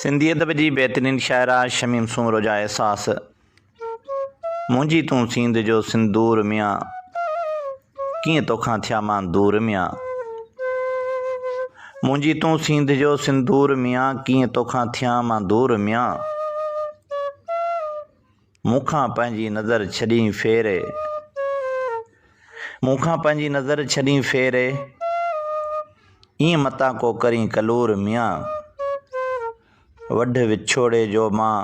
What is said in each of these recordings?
सिंधी अदब जी बहितरीन शाइरा शमीम सूमरो जा एहसास। मुंहिंजी तूं सींध जो सिंदूर मियां, कीअं तोखां थिया मां दूर मियां। मुंहिंजी तूं सींध जो सिंदूर मियां, कीअं तोखां थिया मां दूर मियां। मूंखां पंहिंजी नज़र छॾी फेरे, मूंखां पंहिंजी नज़र छॾी फेरे, ईअं मतां को करीं कलूर मियां। वढ विछोड़े जो मां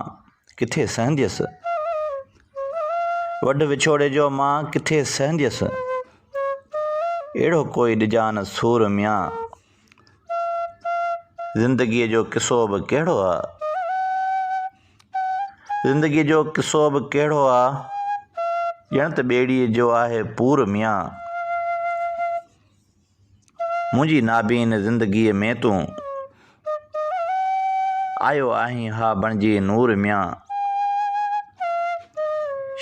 किथे सहंदियसि, वढ विछोड़े जो मां किथे सहंदियसि। अहिड़ो कोई ॾिजां न सूर मियां। ज़िंदगीअ जो किसो बि कहिड़ो आहे, ज़िंदगीअ जो किसो बि कहिड़ो आहे, ॼण त ॿेड़ीअ जो आहे पूर मियां। मुंहिंजी नाबीन ज़िंदगीअ में तूं आयो आहीं हा बणिजी नूर मियां।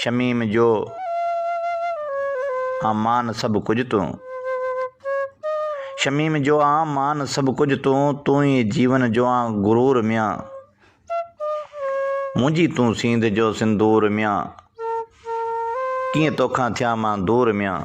शमीम जो आमान सभु कुझु तूं, शमीम जो आमान सभु कुझु तूं ई जीवन जो गुरूर मियां। मुंहिंजी तूं सींध जो सिंदूर मियां, कीअं तोखां थिया मां दूर मियां।